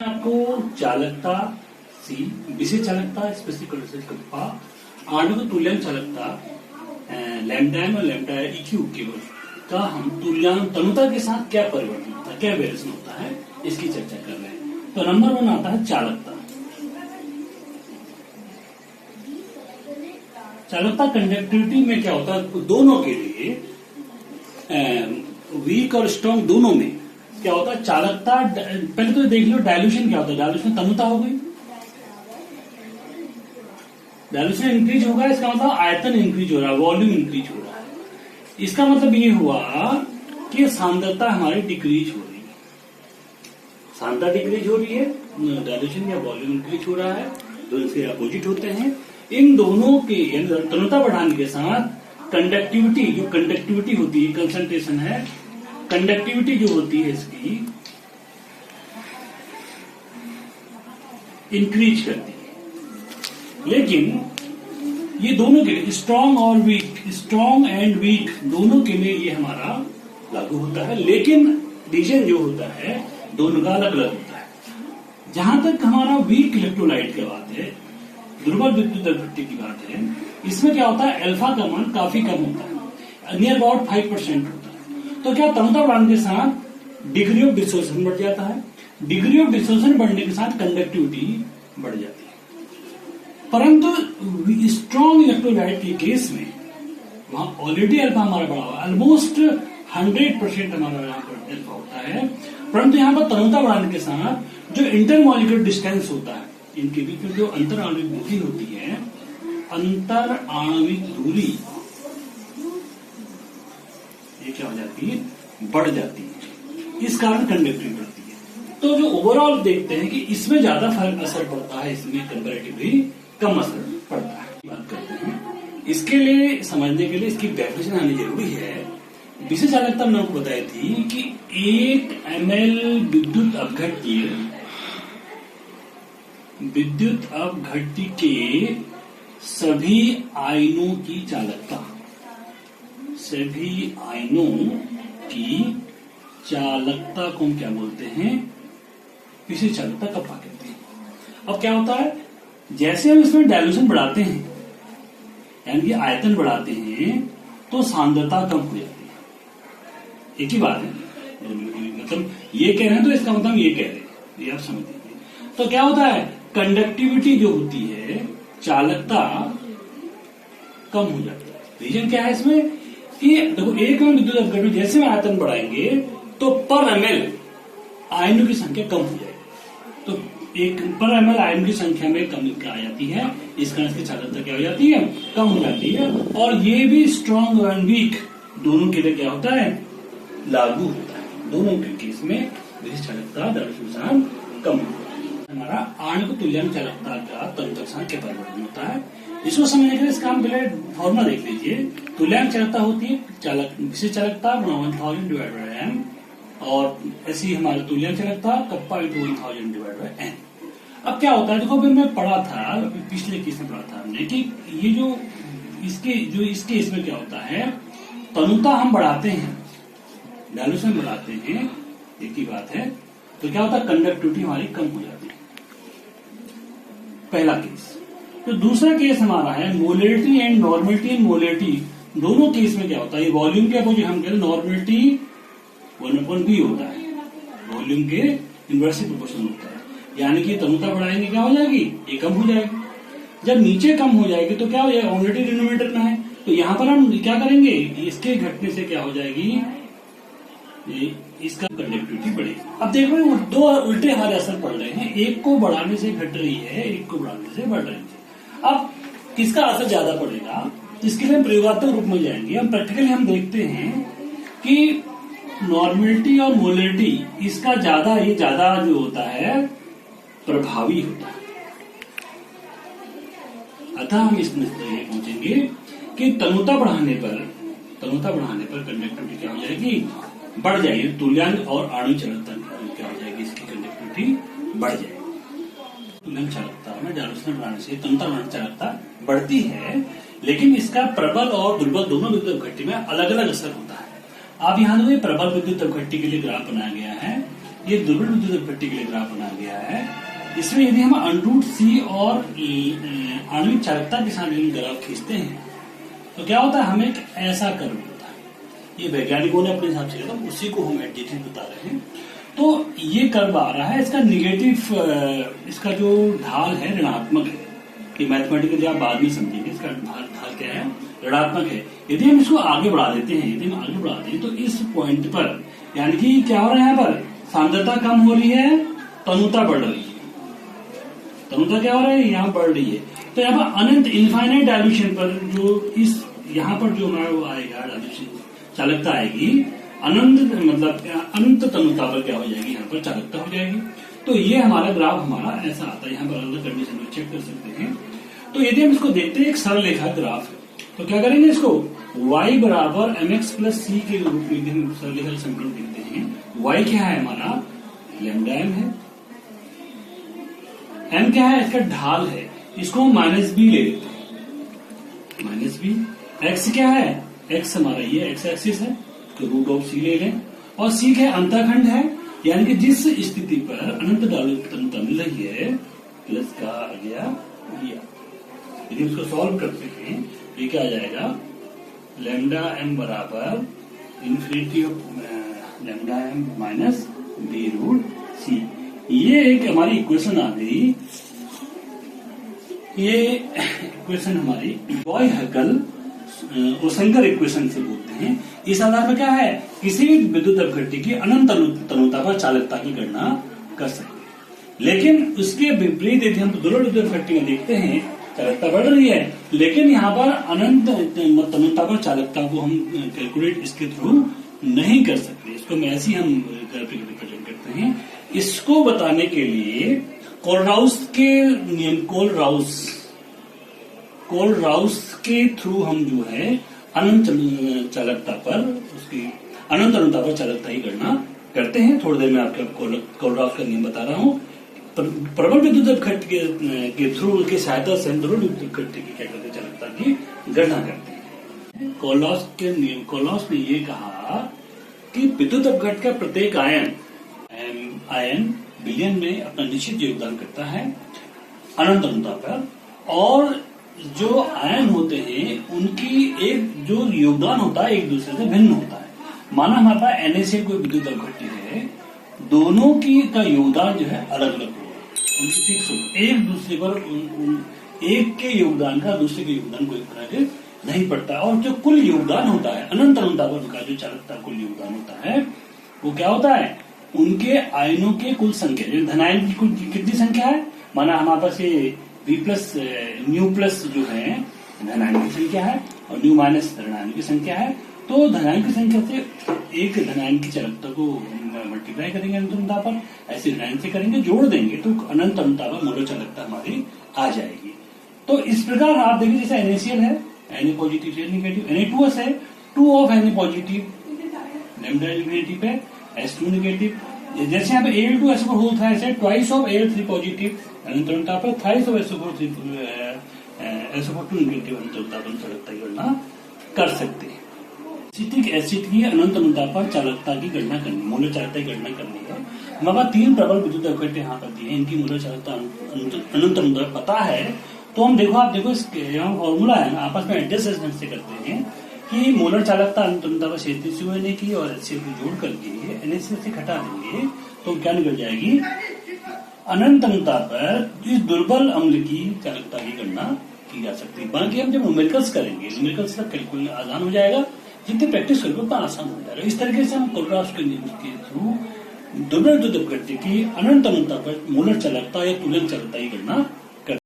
आपको चालकता सी, विशेष चालकता स्पेसिफिक कप्पा, आणविक तुल्यांक चालकता लैम्डा एम और लैम्डा इक्यू केवल का हम तुल्यांक तनुता के साथ क्या परिवर्तन होता है, क्या वेरिएशन होता है, इसकी चर्चा कर रहे हैं। तो नंबर 1 आता है चालकता। चालकता कंडक्टिविटी में क्या होता है, दोनों के लिए वीक और स्ट्रॉन्ग दोनों में क्या होता है चालकता। पहले तो देख लो डायल्यूशन क्या होता है, डायल्यूशन तनुता हो गई, डायल्यूशन इंक्रीज होगा, इसका मतलब आयतन इंक्रीज हो रहा है, वॉल्यूम इंक्रीज हो रहा है। इसका मतलब ये हुआ कि सांद्रता हमारी डिक्रीज हो रही है, सांद्रता डिक्रीज हो रही है, डायल्यूशन या वॉल्यूम इंक्रीज हो रहा है, दोनों इसके अपोजिट होते हैं। इन दोनों के तनुता बढ़ाने के साथ कंडक्टिविटी, जो कंडक्टिविटी होती है, कंसंट्रेशन है, कंडक्टिविटी जो होती है इसकी इंक्रीज करती है। लेकिन ये दोनों के लिए स्ट्रॉन्ग और वीक, स्ट्रॉन्ग एंड वीक दोनों के लिए ये हमारा लागू होता है। लेकिन रीजन जो होता है दोनों का अलग अलग होता है। जहां तक हमारा वीक इलेक्ट्रोलाइट की बात है, दुर्बल विद्युत अभिवृत्ति की बात है, इसमें क्या होता है अल्फा का मान काफी कम होता है, नियर अबाउट 5% होता है। तो क्या तनुता बढ़ाने के साथ डिग्री ऑफ डिसोर्शन बढ़ जाता है, डिग्री ऑफ डिसोर्शन बढ़ने के साथ कंडक्टिविटी बढ़ जाती है। परंतु स्ट्रॉन्ग इलेक्ट्रोलाइट के केस में वहां ऑलरेडी अल्फा हमारा बढ़ा हुआ, ऑलमोस्ट 100% हमारा यहाँ पर अल्फा होता है। परंतु यहाँ पर तनुता बढ़ाने के साथ जो इंटरमॉलिक्यूलर डिस्टेंस होता है, इनके बीच में जो अंतर आणविक दूरी होती है, अंतर आणविक दूरी ये क्या हो जाती है, बढ़ जाती है। इस कारण कंडक्टिविटी बढ़ती है। तो जो ओवरऑल देखते हैं कि इसमें ज्यादा फर्क असर पड़ता है, इसमें कंपैरेटिवली कम असर पड़ता है। बात करते हैं इसके लिए, समझने के लिए इसकी डेफिनेशन आनी जरूरी है। विशेष चालकता मैंने आपको बताई थी कि 1 ml विद्युत अपघट्य के सभी आयनों की चालकता, सभी आयनों की चालकता को हम क्या बोलते हैं, विशेष चालकता कप्पा कहते हैं। अब क्या होता है, जैसे हम इसमें डायल्यूशन बढ़ाते हैं, यानी कि आयतन बढ़ाते हैं, तो सांद्रता कम हो जाती है। एक ही बात है, मतलब ये कह रहे हैं तो इसका मतलब ये कह रहे हैं, ये आप समझ लीजिए। तो क्या होता है, कंडक्टिविटी जो होती है, चालकता कम हो जाती है। रीजन क्या है इसमें कि देखो 1 ml विद्युत अपघट्य में जैसे में आयतन बढ़ाएंगे तो पर ml आयनों की संख्या कम हो जाएगी। तो 1 पर ml आयन की संख्या में कमी आ जाती है, इस कारण इसकी चालकता क्या हो जाती है, कम हो जाती है। और ये भी स्ट्रॉन्ग एंड वीक दोनों के लिए क्या होता है, लागू होता है। दोनों के केस में विशेष चालकता डायल्यूशन कम होता है। हमारा आणविक तुल्यांक चालकता का तनुता के साथ क्या परिवर्तन होता है, इसको समझने के लिए इसका हम पहले फॉर्मूला देख लीजिए। तुल्यांक चालकता होती है चालक विशेष चालकता 1000 डिवाइडेड बाय m, और ऐसी हमारी तुल्यांक चालकता कप्पा × 1000 डिवाइडेड बाय n। अब क्या होता है, देखो अभी मैं पढ़ा था, पिछले केस में पढ़ा था हमने कि ये जो इस केस में क्या होता है, तनुता हम बढ़ाते हैं, डायल्यूशन बढ़ाते हैं, एक ही बात है, तो क्या होता है कंडक्टिविटी हमारी कम हो जाती है, पहला केस। तो दूसरा केस हमारा है molarity and normality and molarity, दोनों केस में क्या होता है, वॉल्यूम के अपोजिट हम कहते हैं नॉर्मलिटी 1/v होता है, वॉल्यूम के इनवर्सली प्रोपोर्शनल होता है। यानी कि तनुता बढ़ाएंगे क्या हो जाएगी, ये कम हो जाएगी। जब नीचे कम हो जाएगी तो क्या हो जाएगा, ऑलरेडी डिनोमिनेटर में है, तो यहां पर हम क्या करेंगे, इसके घटने से क्या हो जाएगी, इसका कंडक्टिविटी बढ़ेगी। अब देखो दो उल्टे हमारे असर पड़ रहे हैं, एक को बढ़ाने से घट रही है, एक को बढ़ाने से बढ़ रही है। अब किसका असर ज्यादा पड़ेगा, इसके लिए हम प्रयोगात्मक रूप में जाएंगे। हम प्रैक्टिकली हम देखते हैं कि नॉर्मलिटी और मोलैरिटी इसका ज्यादा, ये ज्यादा जो होता है प्रभावी होता है। अतः हम इस निष्कर्ष पर पहुंचेंगे कि तनुता बढ़ाने पर कंडक्टिविटी क्या हो जाएगी, बढ़ जाएगी। तुल्यांक और आणविक चालकता क्या हो जाएगी, इसकी कंडक्टिविटी बढ़ जाएगी। तुल्यांक चालकता में डायल्यूशन बढ़ाने से तनुता बढ़ाने चालकता बढ़ती है, लेकिन इसका प्रबल और दुर्बल दोनों विद्युत अपघट्य में अलग अलग असर होता है। आप यहाँ देखिए प्रबल विद्युत अपघट्य के लिए ग्राफ बनाया गया है, ये दुर्बल विद्युत अपघट्य के लिए ग्राफ बना गया है। इसमें यदि हम अंडरूट सी और आणविक चालकता के साथ ग्राफ खींचते हैं तो क्या होता है, हमें एक ऐसा कर्व मिलता है। ये वैज्ञानिकों ने अपने हिसाब से लिया, उसी को हम एडजेक्टिव बता रहे हैं। तो ये कर्व आ रहा है, इसका निगेटिव, इसका जो ढाल है ऋणात्मक है। कि मैथमेटिकली आप बाद में समझेंगे, इसका ढाल क्या है, ऋणात्मक है। यदि हम इसको आगे बढ़ा देते हैं, यदि हम आगे बढ़ाते हैं तो इस पॉइंट पर, यानी कि क्या हो रहा है, यहाँ पर सांद्रता कम हो रही है, तनुता बढ़ रही है। तनुता क्या हो रहा है, यहाँ बढ़ रही है। तो यहाँ पर अनंत इनफाइनाइट डायल्यूशन पर जो इस यहाँ पर जो हमारा वो आएगा डायल्यूशन चालकता आएगी, अनंत मतलब अनंत तनुता पर क्या हो जाएगी, यहाँ पर चालकता हो जाएगी। तो ये हमारा ग्राफ हमारा ऐसा आता है। यहाँ पर अलग कंडीशन में चेक कर सकते हैं। तो यदि हम इसको देखते हैं, एक सरल रेखा ग्राफ है, तो क्या करेंगे, इसको y बराबर mx प्लस सी के रूप में हम सरल रेखा समीकरण देखते हैं। y क्या है हमारा, लैम्डा m है, m क्या है, इसका ढाल है, इसको हम माइनस बी ले लेते हैं, माइनस बी। x क्या है, x हमारा ये x एक्सिस है, तो रूट ऑफ सी ले लें। और सी क्या है, अंतःखंड है, यानी कि जिस स्थिति पर अनंत तनुता मिल रही है, प्लस का आ गया ये। यदि उसको सॉल्व करते हैं, ये क्या आ जाएगा, लैम्डा एम बराबर infinity of lambda M minus B root C. ये एक हमारी इक्वेशन आ गई। ये इक्वेशन हमारी बॉय-हैकल ओसेंगर इक्वेशन से बोलते हैं। इस आधार पर क्या है, किसी भी विद्युत अपघट्य की अनंत तनुता पर चालकता की गणना कर सकते हैं। लेकिन उसके विपरीत यदि हम दुर्बल विद्युत अपघट्य में देखते हैं, चालकता बढ़ रही है, लेकिन यहाँ पर अनंत तनुता पर चालकता को हम कैलकुलेट इसके थ्रू नहीं कर सकते। इसको हम ऐसे हम रिप्रेजेंट करते हैं। इसको बताने के लिए कोलराउस के नियम, कोलराउस के थ्रू हम जो है अनंत चालकता पर, उसकी अनंत तनुता पर चालकता की गणना करते हैं। थोड़ी देर में आपको कोलराउस का नियम बता रहा हूँ। प्रबल विद्युत अपघट्य के थ्रू की सहायता से हम दुर्बल विद्युत अपघट्य की क्या करते हैं, चालकता की गणना करते हैं। कोलराउस के नियम, कोलराउस ने ये कहा कि विद्युत अपघट्य का प्रत्येक आयन बिलियन में अपना निश्चित योगदान करता है अनंत तनुता पर, और जो आयन होते हैं उनकी एक जो योगदान होता है एक दूसरे से भिन्न होता है। माना हमारे पास NaCl कोई विद्युत अपघट्य है, दोनों की का योगदान जो है अलग अलग होगा, उनकी फिक्स होगा, एक दूसरे पर एक के योगदान का दूसरे के योगदान कोई फर्क नहीं पड़ता। और जो कुल योगदान होता है अनंत तनुता पर उनका जो चालकता कुल योगदान होता है, वो क्या होता है, उनके आयनों के कुल संख्या, धनायन की कुल कितनी संख्या है, माना हमारे पास ये V प्लस न्यू प्लस जो है धनायन की संख्या है और न्यू माइनस ऋणायन की संख्या है। तो धनायन की संख्या से एक धनायन की चालकता को मल्टीप्लाई करेंगे अनंत तनुता पर, ऐसे ऋणायन से करेंगे, जोड़ देंगे तो अनंत तनुता पर मोलर चालकता हमारी आ जाएगी। तो इस प्रकार आप देखिए, जैसे NaCl है, Na पॉजिटिव से निगेटिव, Na2S है, 2 of Na positive, lambda infinity पे, S2 निगेटिव। जैसे यहाँ पे Al2 SO4 होल था, ऐसे ट्वाइस ऑफ Al3 पॉजिटिव अनंत तनुता पर, thrice of SO4 SO4 negative अनंत तनुता पर चालकता की गणना कर सकते हैं। एसिटिक एसिड की अनंत तनुता पर चालकता की गणना करनी, मोलर चालकता की गणना करनी है। हमारे पास 3 प्रबल विद्युत अपघट्य यहाँ पर दिए, इनकी मोलर चालकता अनंत तनुता पता है। तो हम देखो, आप देखो यहाँ फॉर्मूला है, आपस में एडजस्टमेंट से करते हैं कि मोलर चालकता अनंत तनुता पर HCl की और HCl को जोड़ करके NaCl से घटा देंगे तो क्या निकल जाएगी, अनंत तनुता पर इस दुर्बल अम्ल की चालकता की गणना की जा सकती है। बाकी हम जब न्यूमेरिकल्स करेंगे, न्यूमेरिकल्स का कैलकुलेशन आसान हो जाएगा, जितनी प्रैक्टिस करोगे उतना आसान हो जाएगा। इस तरीके से हम कोलराउस के नियम के थ्रू दुर्बल विद्युत अपघट्य की अनंत तनुता पर मोलर चालकता या तुलन चालकता की गणना